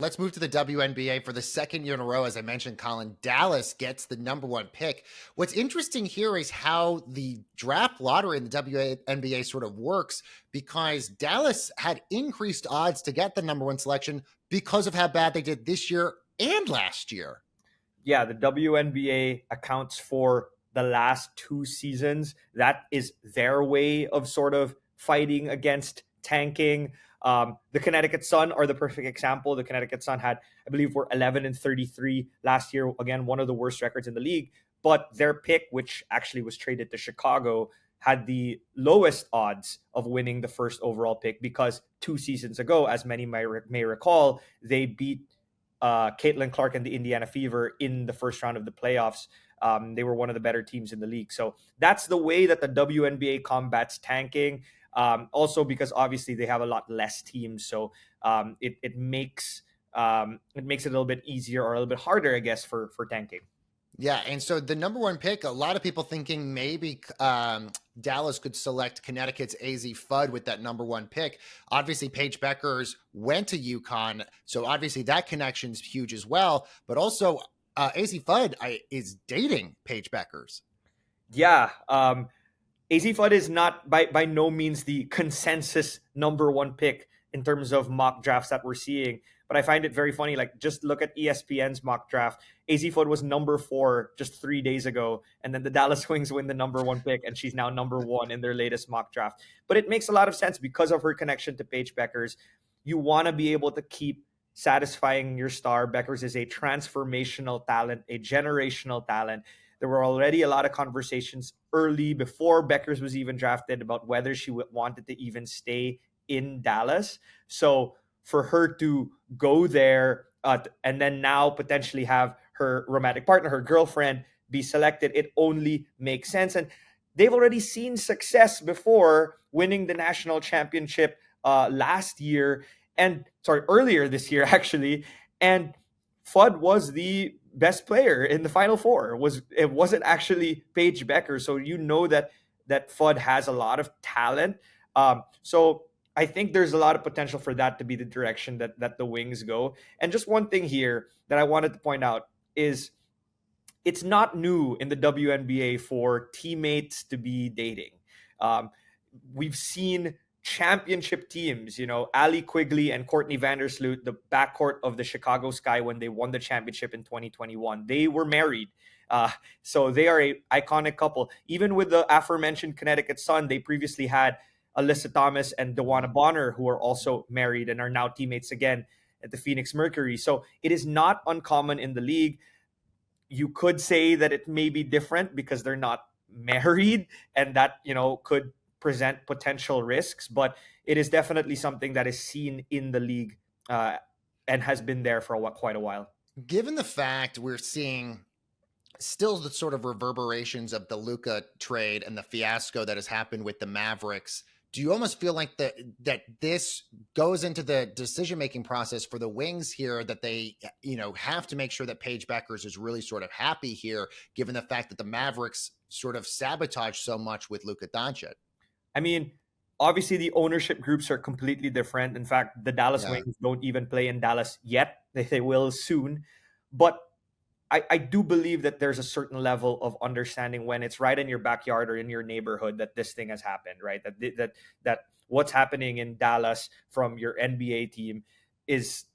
Let's move to the WNBA for the second year in a row. As I mentioned, Colin, Dallas gets the number one pick. What's interesting here is how the draft lottery in the WNBA sort of works, because Dallas had increased odds to get the number one selection because of how bad they did this year and last year. Yeah, the WNBA accounts for the last two seasons. That is their way of sort of fighting against tanking. The Connecticut Sun are the perfect example. The Connecticut Sun had, I believe, were 11-33 last year. Again, one of the worst records in the league. But their pick, which actually was traded to Chicago, had the lowest odds of winning the first overall pick because 2 seasons ago, as many may recall, they beat Caitlin Clark and the Indiana Fever in the first round of the playoffs. They were one of the better teams in the league. So that's the way that the WNBA combats tanking. Also because obviously they have a lot less teams, so it makes it a little bit easier or a little bit harder, I guess, for tanking. Yeah, and so the number one pick, a lot of people thinking maybe Dallas could select Connecticut's Azzi Fudd with that number one pick. Obviously, Paige Bueckers went to UConn, so obviously that connection's huge as well. But also, Azzi Fudd is dating Paige Bueckers. Yeah, Azzi Fudd is not by no means the consensus number one pick in terms of mock drafts that we're seeing. But I find it very funny. Like, just look at ESPN's mock draft. Azzi Fudd was number 4 just 3 days ago. And then the Dallas Wings win the number 1 pick. And she's now number 1 in their latest mock draft. But it makes a lot of sense because of her connection to Paige Bueckers. You want to be able to keep satisfying your star. Bueckers is a transformational talent, a generational talent. There were already a lot of conversations early before Bueckers was even drafted about whether she wanted to even stay in Dallas. So for her to go there and then now potentially have her romantic partner, her girlfriend, be selected, it only makes sense. And they've already seen success before, winning the national championship earlier this year, actually. And Fudd was the best player in the Final Four. It wasn't actually Paige Bueckers. So you know that Fudd has a lot of talent. So I think there's a lot of potential for that to be the direction that the Wings go. And just one thing here that I wanted to point out is it's not new in the WNBA for teammates to be dating. We've seen championship teams, Ali Quigley and Courtney Vandersloot, the backcourt of the Chicago Sky when they won the championship in 2021. They were married. So they are an iconic couple. Even with the aforementioned Connecticut Sun, they previously had Alyssa Thomas and Dewana Bonner, who are also married and are now teammates again at the Phoenix Mercury. So it is not uncommon in the league. You could say that it may be different because they're not married, and that, could present potential risks, but it is definitely something that is seen in the league and has been there for quite a while. Given the fact we're seeing still the sort of reverberations of the Luka trade and the fiasco that has happened with the Mavericks, do you almost feel like that this goes into the decision-making process for the Wings here, that they, have to make sure that Paige Bueckers is really sort of happy here, given the fact that the Mavericks sort of sabotage so much with Luka Doncic? I mean, obviously the ownership groups are completely different. In fact, the Dallas Wings don't even play in Dallas yet. They will soon. But I do believe that there's a certain level of understanding when it's right in your backyard or in your neighborhood that this thing has happened, right? That what's happening in Dallas from your NBA team is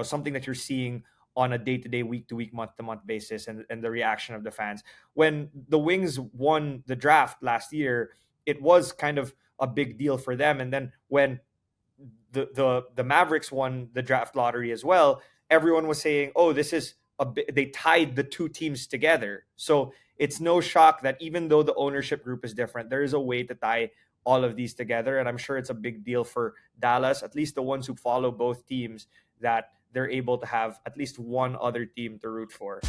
something that you're seeing on a day-to-day, week-to-week, month-to-month basis, and the reaction of the fans. When the Wings won the draft last year, it was kind of a big deal for them. And then when the Mavericks won the draft lottery as well, everyone was saying, oh, this is they tied the two teams together. So it's no shock that even though the ownership group is different, there is a way to tie all of these together. And I'm sure it's a big deal for Dallas, at least the ones who follow both teams, that they're able to have at least one other team to root for.